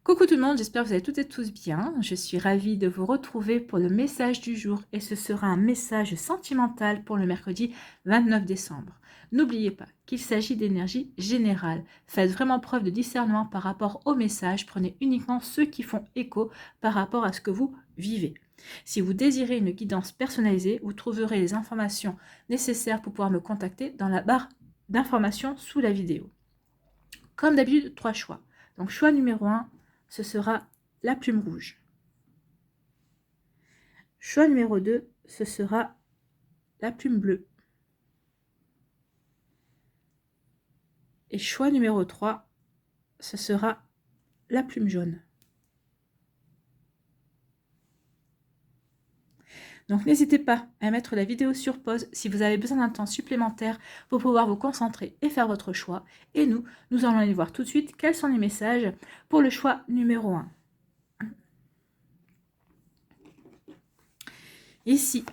Coucou tout le monde, j'espère que vous allez toutes et tous bien. Je suis ravie de vous retrouver pour le message du jour et ce sera un message sentimental pour le mercredi 29 décembre. N'oubliez pas qu'il s'agit d'énergie générale. Faites vraiment preuve de discernement par rapport au message. Prenez uniquement ceux qui font écho par rapport à ce que vous vivez. Si vous désirez une guidance personnalisée, vous trouverez les informations nécessaires pour pouvoir me contacter dans la barre d'informations sous la vidéo. Comme d'habitude, 3 choix. Donc choix numéro 1, ce sera la plume rouge. Choix numéro 2, ce sera la plume bleue. Et choix numéro 3, ce sera la plume jaune. Donc n'hésitez pas à mettre la vidéo sur pause si vous avez besoin d'un temps supplémentaire pour pouvoir vous concentrer et faire votre choix. Et nous allons aller voir tout de suite quels sont les messages pour le choix numéro 1. Ici,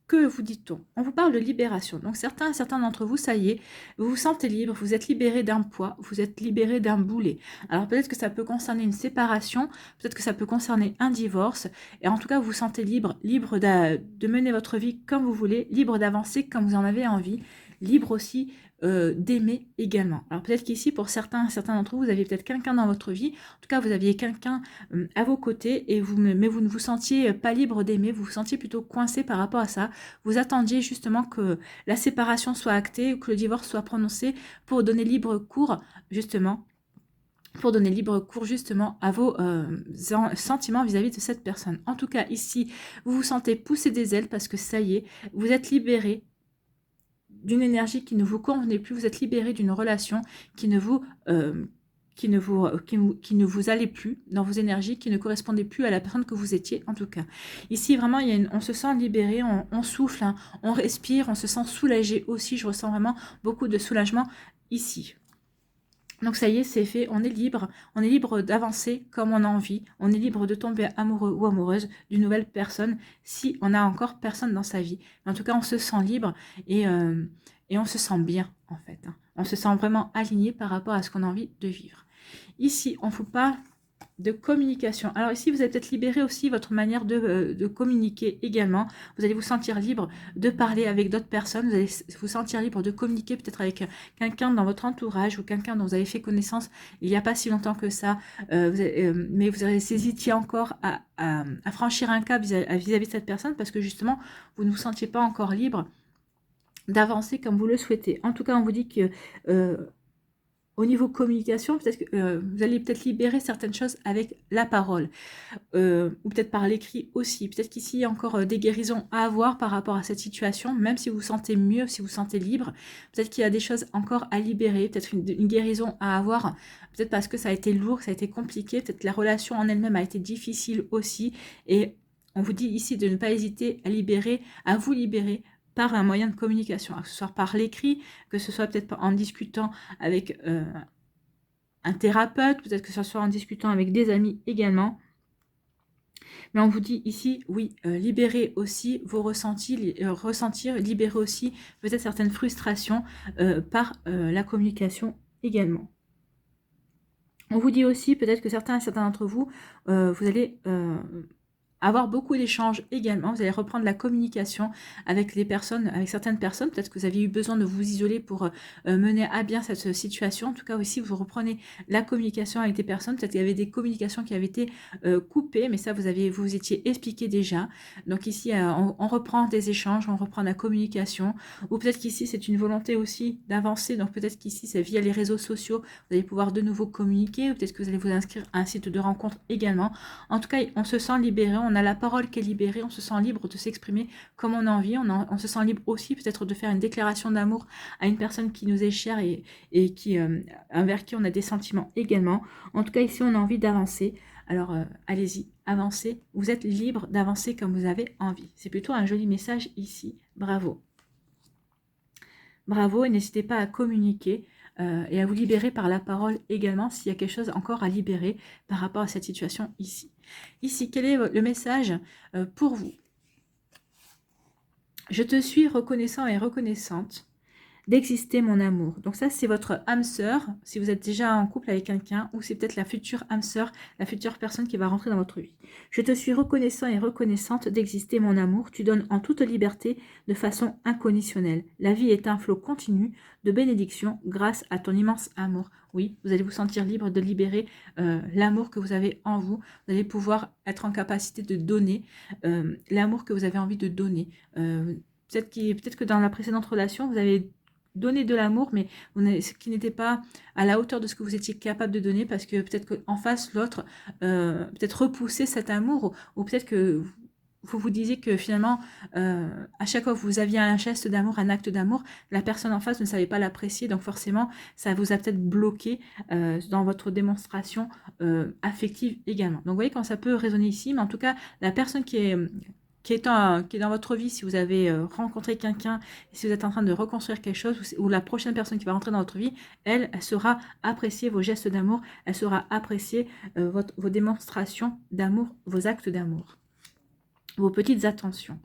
que vous dit-on? On vous parle de libération. Donc certains d'entre vous, ça y est, vous vous sentez libre, vous êtes libéré d'un poids, vous êtes libéré d'un boulet. Alors peut-être que ça peut concerner une séparation, peut-être que ça peut concerner un divorce, et en tout cas vous vous sentez libre, de mener votre vie comme vous voulez, libre d'avancer comme vous en avez envie, libre aussi d'aimer également. Alors peut-être qu'ici, pour certains d'entre vous, vous aviez peut-être quelqu'un dans votre vie, en tout cas vous aviez quelqu'un à vos côtés, mais vous ne vous sentiez pas libre d'aimer, vous vous sentiez plutôt coincé par rapport à ça. Vous attendiez justement que la séparation soit actée ou que le divorce soit prononcé pour donner libre cours justement à vos sentiments vis-à-vis de cette personne. En tout cas, ici, vous vous sentez pousser des ailes parce que ça y est, vous êtes libéré d'une énergie qui ne vous convenait plus, vous êtes libéré d'une relation qui ne vous allait plus dans vos énergies, qui ne correspondait plus à la personne que vous étiez en tout cas. Ici vraiment on se sent libéré, on souffle, hein, on respire, on se sent soulagé aussi, je ressens vraiment beaucoup de soulagement ici. Donc ça y est, c'est fait, on est libre d'avancer comme on a envie, on est libre de tomber amoureux ou amoureuse d'une nouvelle personne si on n'a encore personne dans sa vie. Mais en tout cas, on se sent libre et on se sent bien en fait. Hein. On se sent vraiment aligné par rapport à ce qu'on a envie de vivre. Ici, on vous parle de communication. Alors ici, vous allez peut-être libérer aussi votre manière de communiquer également. Vous allez vous sentir libre de parler avec d'autres personnes. Vous allez vous sentir libre de communiquer peut-être avec quelqu'un dans votre entourage ou quelqu'un dont vous avez fait connaissance il n'y a pas si longtemps que ça. Mais vous hésitiez encore à franchir un cap vis-à-vis de cette personne parce que justement, vous ne vous sentiez pas encore libre d'avancer comme vous le souhaitez. En tout cas, on vous dit que au niveau communication, peut-être que vous allez peut-être libérer certaines choses avec la parole, ou peut-être par l'écrit aussi. Peut-être qu'ici, il y a encore des guérisons à avoir par rapport à cette situation, même si vous vous sentez mieux, si vous vous sentez libre. Peut-être qu'il y a des choses encore à libérer, peut-être une guérison à avoir, peut-être parce que ça a été lourd, ça a été compliqué, peut-être la relation en elle-même a été difficile aussi. Et on vous dit ici de ne pas hésiter à vous libérer par un moyen de communication, que ce soit par l'écrit, que ce soit peut-être en discutant avec un thérapeute, peut-être que ce soit en discutant avec des amis également. Mais on vous dit ici, oui, libérez aussi vos ressentis, libérez aussi peut-être certaines frustrations par la communication également. On vous dit aussi peut-être que certains d'entre vous, vous allez avoir beaucoup d'échanges également. Vous allez reprendre la communication avec certaines personnes. Peut-être que vous aviez eu besoin de vous isoler pour mener à bien cette situation. En tout cas aussi, vous reprenez la communication avec des personnes. Peut-être qu'il y avait des communications qui avaient été coupées, mais ça, vous étiez expliqué déjà. Donc ici, on reprend des échanges, on reprend la communication. Ou peut-être qu'ici, c'est une volonté aussi d'avancer. Donc peut-être qu'ici, c'est via les réseaux sociaux. Vous allez pouvoir de nouveau communiquer. Ou peut-être que vous allez vous inscrire à un site de rencontre également. En tout cas, on se sent libéré. On a la parole qui est libérée, on se sent libre de s'exprimer comme on a envie, on se sent libre aussi peut-être de faire une déclaration d'amour à une personne qui nous est chère et envers qui on a des sentiments également. En tout cas, ici, on a envie d'avancer. Alors, allez-y, avancez. Vous êtes libre d'avancer comme vous avez envie. C'est plutôt un joli message ici. Bravo. Bravo, et n'hésitez pas à communiquer et à vous libérer par la parole également s'il y a quelque chose encore à libérer par rapport à cette situation ici. Ici, quel est le message pour vous? Je te suis reconnaissant et reconnaissante d'exister mon amour. Donc ça, c'est votre âme sœur, si vous êtes déjà en couple avec quelqu'un, ou c'est peut-être la future âme sœur, la future personne qui va rentrer dans votre vie. Je te suis reconnaissant et reconnaissante d'exister mon amour. Tu donnes en toute liberté, de façon inconditionnelle. La vie est un flot continu de bénédictions grâce à ton immense amour. Oui, vous allez vous sentir libre de libérer l'amour que vous avez en vous. Vous allez pouvoir être en capacité de donner l'amour que vous avez envie de donner. Peut-être que dans la précédente relation, vous avez donné de l'amour, mais ce qui n'était pas à la hauteur de ce que vous étiez capable de donner, parce que peut-être qu'en face, l'autre peut-être repoussait cet amour, ou peut-être que vous disiez que finalement, à chaque fois que vous aviez un geste d'amour, un acte d'amour, la personne en face ne savait pas l'apprécier, donc forcément, ça vous a peut-être bloqué dans votre démonstration affective également. Donc vous voyez quand ça peut résonner ici, mais en tout cas, la personne qui est dans votre vie, si vous avez rencontré quelqu'un, si vous êtes en train de reconstruire quelque chose, ou la prochaine personne qui va rentrer dans votre vie, elle saura apprécier vos gestes d'amour, elle saura apprécier vos démonstrations d'amour, vos actes d'amour, vos petites attentions.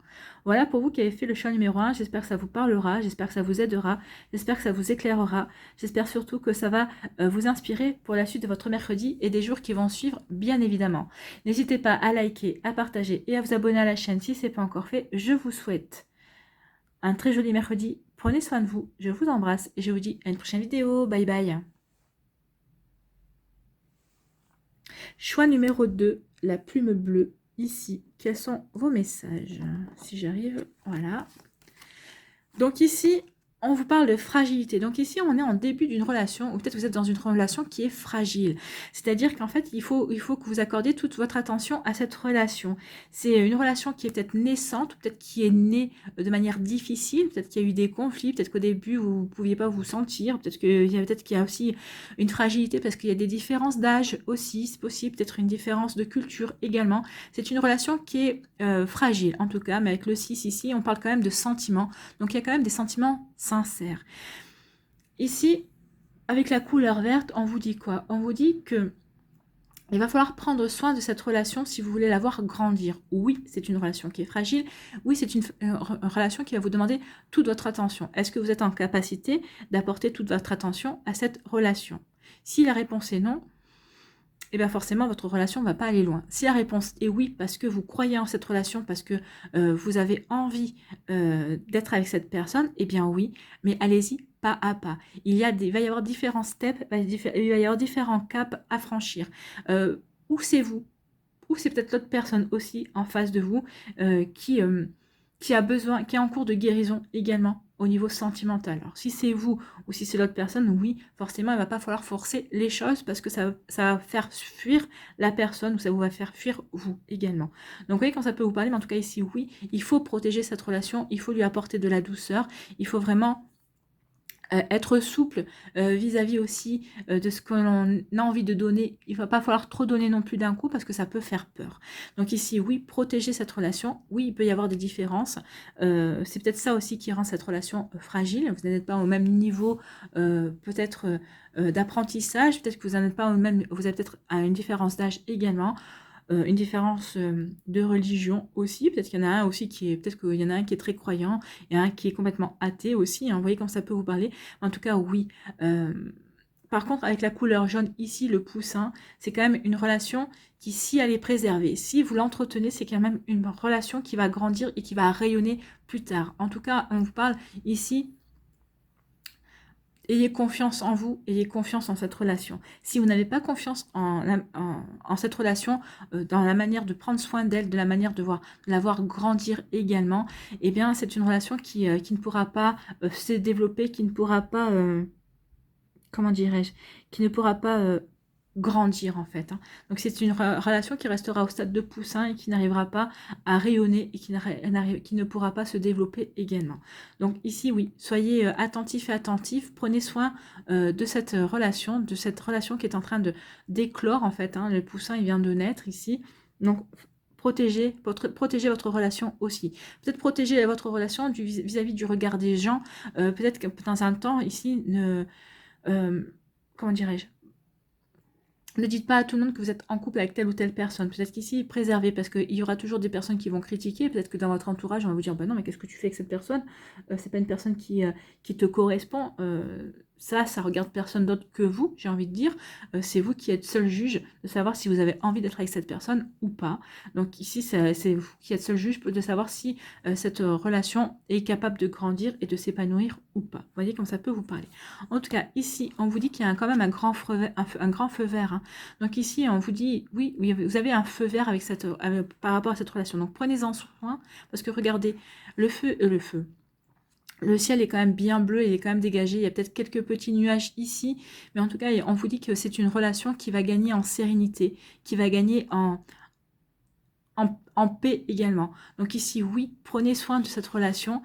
Voilà pour vous qui avez fait le choix numéro 1. J'espère que ça vous parlera, j'espère que ça vous aidera, j'espère que ça vous éclairera, j'espère surtout que ça va vous inspirer pour la suite de votre mercredi et des jours qui vont suivre, bien évidemment. N'hésitez pas à liker, à partager et à vous abonner à la chaîne si ce n'est pas encore fait. Je vous souhaite un très joli mercredi. Prenez soin de vous, je vous embrasse et je vous dis à une prochaine vidéo. Bye bye. Choix numéro 2, la plume bleue. Ici, quels sont vos messages? Si j'arrive, voilà. Donc ici, on vous parle de fragilité. Donc ici, on est en début d'une relation, ou peut-être vous êtes dans une relation qui est fragile. C'est-à-dire qu'en fait, il faut que vous accordiez toute votre attention à cette relation. C'est une relation qui est peut-être naissante, peut-être qui est née de manière difficile, peut-être qu'il y a eu des conflits, peut-être qu'au début, vous ne pouviez pas vous sentir, peut-être qu'il y a aussi une fragilité parce qu'il y a des différences d'âge aussi, c'est possible, peut-être une différence de culture également. C'est une relation qui est fragile, en tout cas, mais avec le 6 ici, on parle quand même de sentiments. Donc il y a quand même des sentiments sincère. Ici, avec la couleur verte, on vous dit quoi? On vous dit que il va falloir prendre soin de cette relation si vous voulez la voir grandir. Oui, c'est une relation qui est fragile. Oui, c'est une relation qui va vous demander toute votre attention. Est-ce que vous êtes en capacité d'apporter toute votre attention à cette relation? Si la réponse est non, et bien forcément, votre relation ne va pas aller loin. Si la réponse est oui, parce que vous croyez en cette relation, parce que vous avez envie d'être avec cette personne, eh bien oui, mais allez-y pas à pas. Il va y avoir différents steps, il va y avoir différents caps à franchir. Ou c'est vous, ou c'est peut-être l'autre personne aussi en face de vous qui a besoin, qui est en cours de guérison également au niveau sentimental. Alors si c'est vous ou si c'est l'autre personne, oui, forcément, il ne va pas falloir forcer les choses parce que ça va faire fuir la personne ou ça vous va faire fuir vous également. Donc vous voyez quand ça peut vous parler, mais en tout cas ici, oui, il faut protéger cette relation, il faut lui apporter de la douceur, il faut vraiment être souple vis-à-vis aussi de ce que l'on a envie de donner. Il ne va pas falloir trop donner non plus d'un coup parce que ça peut faire peur. Donc ici, oui, protéger cette relation. Oui, il peut y avoir des différences. C'est peut-être ça aussi qui rend cette relation fragile. Vous n'êtes pas au même niveau peut-être d'apprentissage. Peut-être que vous n'êtes pas au même... Vous avez peut-être une différence d'âge également. Une différence de religion aussi, peut-être qu'il y en a un aussi peut-être qu'il y en a un qui est très croyant et un qui est complètement athée aussi, hein. Vous voyez comme ça peut vous parler, en tout cas oui. Par contre avec la couleur jaune ici, le poussin, c'est quand même une relation qui, si elle est préservée, si vous l'entretenez, c'est quand même une relation qui va grandir et qui va rayonner plus tard. En tout cas, on vous parle ici. Ayez confiance en vous, ayez confiance en cette relation. Si vous n'avez pas confiance en cette relation, dans la manière de prendre soin d'elle, de la manière de la voir grandir également, eh bien c'est une relation qui ne pourra pas se développer, qui ne pourra pas, comment dirais-je, qui ne pourra pas grandir en fait. Hein. Donc c'est une relation qui restera au stade de poussin et qui n'arrivera pas à rayonner et qui ne pourra pas se développer également. Donc ici oui, soyez attentifs et attentifs, prenez soin de cette relation qui est en train de d'éclore en fait. Hein. Le poussin il vient de naître ici, donc protégez votre relation aussi. Peut-être protéger votre relation vis-à-vis du regard des gens. Peut-être que dans un temps ici, comment dirais-je, Ne dites pas à tout le monde que vous êtes en couple avec telle ou telle personne. Peut-être qu'ici, préservez, parce qu'il y aura toujours des personnes qui vont critiquer. Peut-être que dans votre entourage, on va vous dire, bah non, mais qu'est-ce que tu fais avec cette personne? C'est pas une personne qui te correspond. Ça regarde personne d'autre que vous, j'ai envie de dire. C'est vous qui êtes seul juge de savoir si vous avez envie d'être avec cette personne ou pas. Donc ici, c'est vous qui êtes seul juge de savoir si cette relation est capable de grandir et de s'épanouir ou pas. Vous voyez comme ça peut vous parler. En tout cas, ici, on vous dit qu'il y a quand même un grand feu vert, hein. Donc ici, on vous dit, oui, oui, vous avez un feu vert par rapport à cette relation. Donc prenez-en soin, parce que regardez, le feu. Le ciel est quand même bien bleu, il est quand même dégagé. Il y a peut-être quelques petits nuages ici, mais en tout cas, on vous dit que c'est une relation qui va gagner en sérénité, qui va gagner en paix également. Donc ici, oui, prenez soin de cette relation.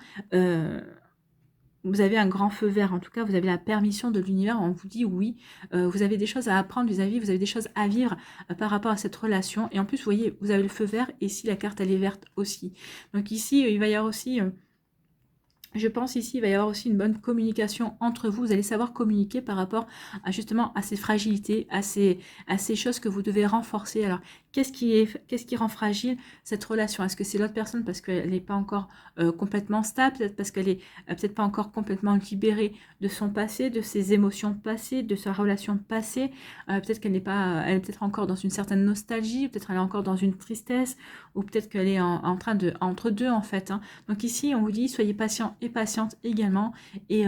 Vous avez un grand feu vert, en tout cas, vous avez la permission de l'univers, on vous dit oui, vous avez des choses à apprendre vis-à-vis, vous avez des choses à vivre par rapport à cette relation. Et en plus, vous voyez, vous avez le feu vert, et ici, la carte, elle est verte aussi. Donc ici, il va y avoir aussi... je pense ici, il va y avoir aussi une bonne communication entre vous. Vous allez savoir communiquer par rapport à justement à ces fragilités, à ces choses que vous devez renforcer. Alors, qu'est-ce qui rend fragile cette relation? Est-ce que c'est l'autre personne parce qu'elle n'est pas encore complètement stable, peut-être parce qu'elle est peut-être pas encore complètement libérée de son passé, de ses émotions passées, de sa relation passée? Peut-être qu'elle n'est pas, elle est peut-être encore dans une certaine nostalgie, peut-être elle est encore dans une tristesse, ou peut-être qu'elle est en train de entre deux en fait, hein. Donc ici, on vous dit, soyez patient et patiente également, et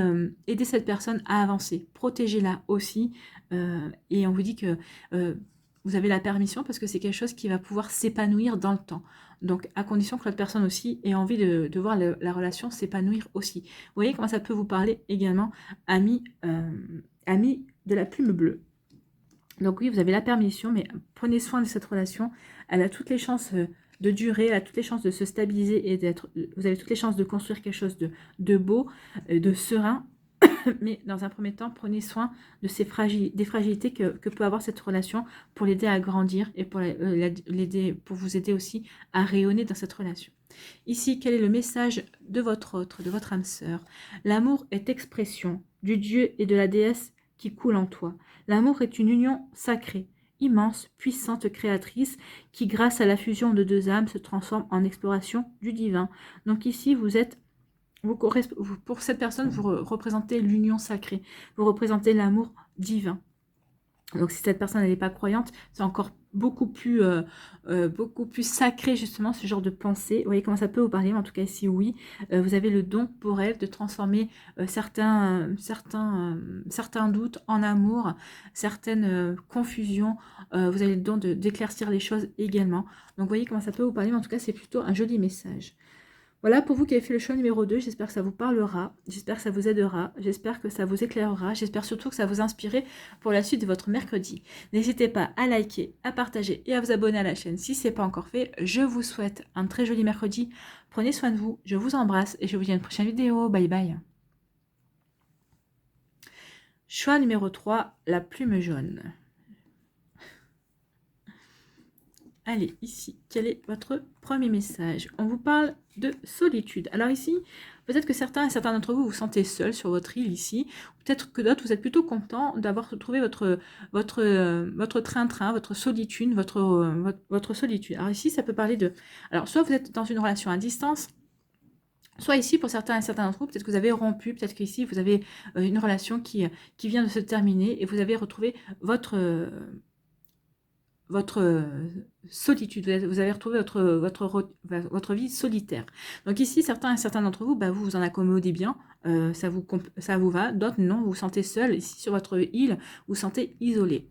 aidez cette personne à avancer. Protégez-la aussi, et on vous dit que vous avez la permission parce que c'est quelque chose qui va pouvoir s'épanouir dans le temps. Donc, à condition que l'autre personne aussi ait envie de voir la relation s'épanouir aussi. Vous voyez comment ça peut vous parler également, ami de la plume bleue. Donc oui, vous avez la permission, mais prenez soin de cette relation. Elle a toutes les chances de durer, elle a toutes les chances de se stabiliser et d'être... Vous avez toutes les chances de construire quelque chose de beau, de serein. Mais dans un premier temps, prenez soin de des fragilités que peut avoir cette relation pour l'aider à grandir et pour pour vous aider aussi à rayonner dans cette relation. Ici, quel est le message de votre autre, de votre âme sœur? L'amour est expression du Dieu et de la déesse qui coule en toi. L'amour est une union sacrée, immense, puissante créatrice qui, grâce à la fusion de deux âmes, se transforme en exploration du divin. Donc ici, pour cette personne, vous représentez l'union sacrée, vous représentez l'amour divin. Donc si cette personne n'est pas croyante, c'est encore beaucoup plus sacré justement ce genre de pensée. Vous voyez comment ça peut vous parler, mais en tout cas ici oui, vous avez le don pour elle de transformer certains doutes en amour, certaines confusions. Vous avez le don d'éclaircir les choses également. Donc vous voyez comment ça peut vous parler, mais en tout cas c'est plutôt un joli message. Voilà, pour vous qui avez fait le choix numéro 2, j'espère que ça vous parlera, j'espère que ça vous aidera, j'espère que ça vous éclairera, j'espère surtout que ça vous inspirera pour la suite de votre mercredi. N'hésitez pas à liker, à partager et à vous abonner à la chaîne si ce n'est pas encore fait. Je vous souhaite un très joli mercredi. Prenez soin de vous, je vous embrasse et je vous dis à une prochaine vidéo. Bye bye. Choix numéro 3, la plume jaune. Allez, ici, quel est votre premier message? On vous parle de solitude. Alors ici, peut-être que certains d'entre vous vous sentez seuls sur votre île ici. Peut-être que d'autres, vous êtes plutôt contents d'avoir retrouvé votre train-train, votre solitude, votre solitude. Alors ici, ça peut parler de... Alors, soit vous êtes dans une relation à distance, soit ici, pour certains d'entre vous, peut-être que vous avez rompu, peut-être qu'ici, vous avez une relation qui vient de se terminer et vous avez retrouvé votre solitude, vous avez retrouvé votre vie solitaire. Donc ici, certains d'entre vous, vous vous en accommodez bien, ça vous va, d'autres non, vous vous sentez seul, ici sur votre île, vous vous sentez isolé.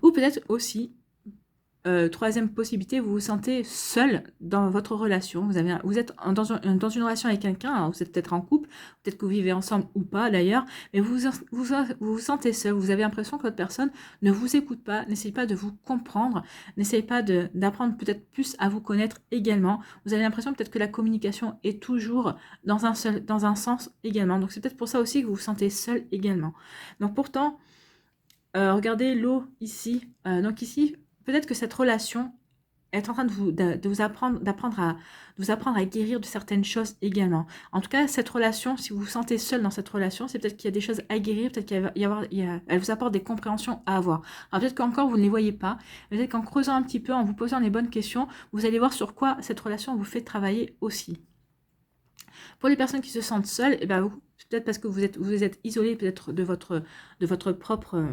Ou peut-être aussi, troisième possibilité, vous vous sentez seul dans votre relation. Vous êtes dans une relation avec quelqu'un, vous êtes peut-être en couple, peut-être que vous vivez ensemble ou pas d'ailleurs, mais vous vous sentez seul, vous avez l'impression que votre personne ne vous écoute pas, n'essaye pas de vous comprendre, n'essaye pas d'apprendre peut-être plus à vous connaître également. Vous avez l'impression peut-être que la communication est toujours dans un sens également. Donc c'est peut-être pour ça aussi que vous vous sentez seul également. Donc pourtant, regardez l'eau ici. Donc ici, peut-être que cette relation être en train de vous apprendre, de vous apprendre à guérir de certaines choses également. En tout cas, cette relation, si vous vous sentez seul dans cette relation, c'est peut-être qu'il y a des choses à guérir, peut-être qu'il va y avoir, elle vous apporte des compréhensions à avoir. Alors peut-être qu'encore vous ne les voyez pas, peut-être qu'en creusant un petit peu, en vous posant les bonnes questions, vous allez voir sur quoi cette relation vous fait travailler aussi. Pour les personnes qui se sentent seules, eh ben, peut-être parce que vous êtes isolé peut-être de votre propre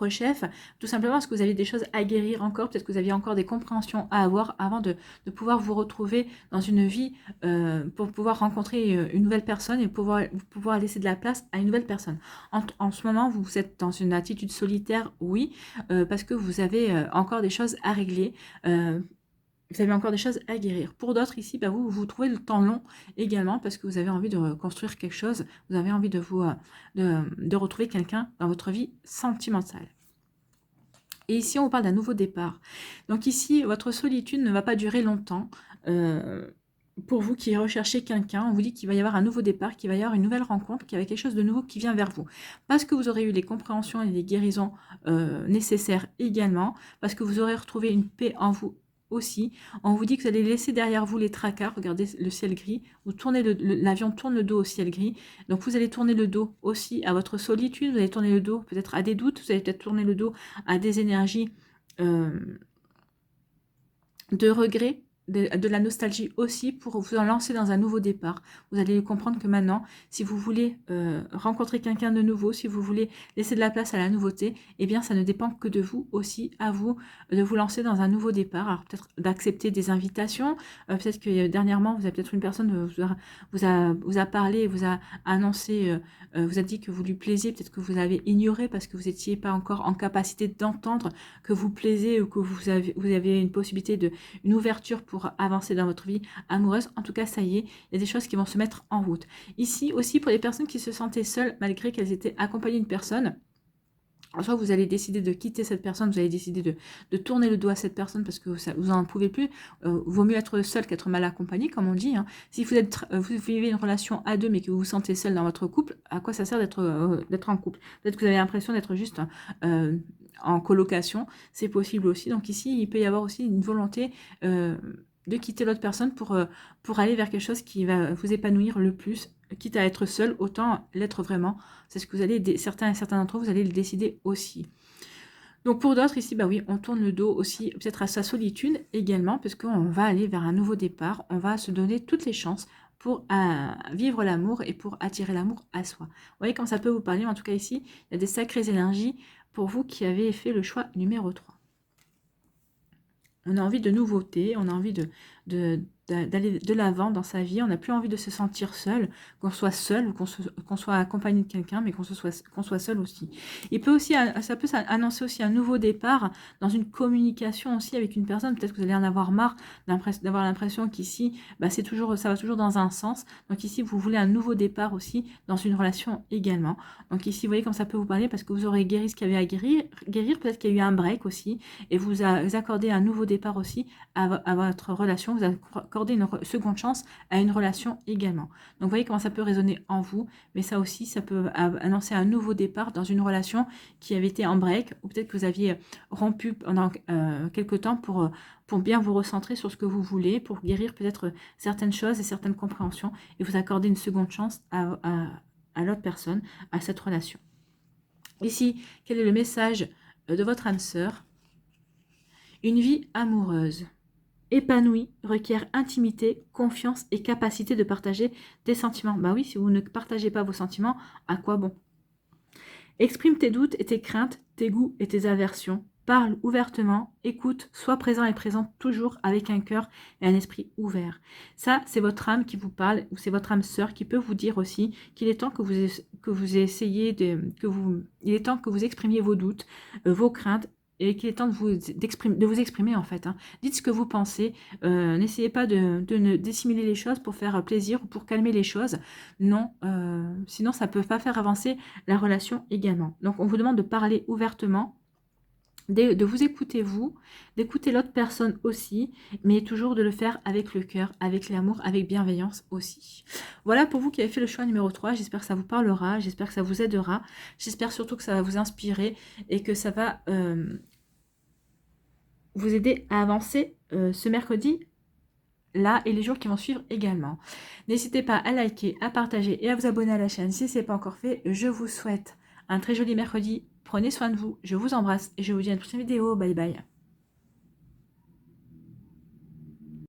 chef, tout simplement parce que vous avez des choses à guérir encore, peut-être que vous aviez encore des compréhensions à avoir avant de pouvoir vous retrouver dans une vie, pour pouvoir rencontrer une nouvelle personne et pouvoir laisser de la place à une nouvelle personne. En ce moment, vous êtes dans une attitude solitaire, oui, parce que vous avez encore des choses à régler, vous avez encore des choses à guérir. Pour d'autres ici, bah vous trouvez le temps long également parce que vous avez envie de reconstruire quelque chose, vous avez envie de de retrouver quelqu'un dans votre vie sentimentale. Et ici, on vous parle d'un nouveau départ. Donc ici, votre solitude ne va pas durer longtemps. Pour vous qui recherchez quelqu'un, on vous dit qu'il va y avoir un nouveau départ, qu'il va y avoir une nouvelle rencontre, qu'il y a quelque chose de nouveau qui vient vers vous. Parce que vous aurez eu les compréhensions et les guérisons nécessaires également, parce que vous aurez retrouvé une paix en vous aussi. On vous dit que vous allez laisser derrière vous les tracas, regardez le ciel gris, vous tournez l'avion tourne le dos au ciel gris, donc vous allez tourner le dos aussi à votre solitude, vous allez tourner le dos peut-être à des doutes, vous allez peut-être tourner le dos à des énergies de regret, de la nostalgie aussi, pour vous en lancer dans un nouveau départ. Vous allez comprendre que maintenant, si vous voulez rencontrer quelqu'un de nouveau, si vous voulez laisser de la place à la nouveauté, eh bien ça ne dépend que de vous aussi, à vous, de vous lancer dans un nouveau départ. Alors peut-être d'accepter des invitations, peut-être que dernièrement, vous avez peut-être une personne vous a parlé, vous a annoncé, vous a dit que vous lui plaisiez, peut-être que vous avez ignoré parce que vous n'étiez pas encore en capacité d'entendre que vous plaisez ou que vous avez une possibilité une ouverture pour avancer dans votre vie amoureuse. En tout cas, ça y est, il y a des choses qui vont se mettre en route. Ici aussi, pour les personnes qui se sentaient seules, malgré qu'elles étaient accompagnées d'une personne, soit vous allez décider de quitter cette personne, vous allez décider de tourner le dos à cette personne parce que vous n'en pouvez plus. Vaut mieux être seul qu'être mal accompagné, comme on dit. Hein. Si vous vivez une relation à deux mais que vous vous sentez seul dans votre couple, à quoi ça sert d'être en couple? Peut-être que vous avez l'impression d'être juste en colocation, c'est possible aussi. Donc ici, il peut y avoir aussi une volonté de quitter l'autre personne pour aller vers quelque chose qui va vous épanouir le plus. Quitte à être seul, autant l'être vraiment. C'est ce que vous allez, certains d'entre vous allez le décider aussi. Donc pour d'autres ici, bah oui, on tourne le dos aussi peut-être à sa solitude également, parce qu'on va aller vers un nouveau départ, on va se donner toutes les chances pour vivre l'amour et pour attirer l'amour à soi. Vous voyez comme ça peut vous parler, mais en tout cas ici, il y a des sacrées énergies pour vous qui avez fait le choix numéro 3. On a envie de nouveautés, on a envie d'aller de l'avant dans sa vie, on n'a plus envie de se sentir seul ou qu'on soit accompagné de quelqu'un, mais qu'on soit seul aussi. Ça peut annoncer aussi un nouveau départ dans une communication aussi avec une personne. Peut-être que vous allez en avoir marre d'avoir l'impression qu'ici, bah, ça va toujours dans un sens. Donc ici, vous voulez un nouveau départ aussi dans une relation également. Donc ici, vous voyez comme ça peut vous parler parce que vous aurez guéri ce qu'il y avait à guérir. Peut-être qu'il y a eu un break aussi et vous accordez un nouveau départ aussi à votre relation. Vous accordez une seconde chance à une relation également. Donc vous voyez comment ça peut résonner en vous, mais ça aussi, ça peut annoncer un nouveau départ dans une relation qui avait été en break, ou peut-être que vous aviez rompu pendant quelque temps pour bien vous recentrer sur ce que vous voulez, pour guérir peut-être certaines choses et certaines compréhensions, et vous accorder une seconde chance à l'autre personne, à cette relation. Ici, quel est le message de votre âme sœur? Une vie amoureuse épanouie requiert intimité, confiance et capacité de partager des sentiments. Bah oui, si vous ne partagez pas vos sentiments, à quoi bon? Exprime tes doutes et tes craintes, tes goûts et tes aversions. Parle ouvertement, écoute, sois présent et présente toujours avec un cœur et un esprit ouvert. Ça, c'est votre âme qui vous parle, ou c'est votre âme sœur qui peut vous dire aussi qu'il est temps que vous essayez il est temps que vous exprimiez vos doutes, vos craintes, et qu'il est temps de vous exprimer en fait. Hein. Dites ce que vous pensez. N'essayez pas de ne dissimuler les choses pour faire plaisir ou pour calmer les choses. Non, sinon ça ne peut pas faire avancer la relation également. Donc on vous demande de parler ouvertement, de vous écouter vous, d'écouter l'autre personne aussi, mais toujours de le faire avec le cœur, avec l'amour, avec bienveillance aussi. Voilà pour vous qui avez fait le choix numéro 3, j'espère que ça vous parlera, j'espère que ça vous aidera, j'espère surtout que ça va vous inspirer et que ça va vous aider à avancer ce mercredi là et les jours qui vont suivre également. N'hésitez pas à liker, à partager et à vous abonner à la chaîne si ce n'est pas encore fait. Je vous souhaite un très joli mercredi. Prenez soin de vous, je vous embrasse et je vous dis à une prochaine vidéo. Bye bye.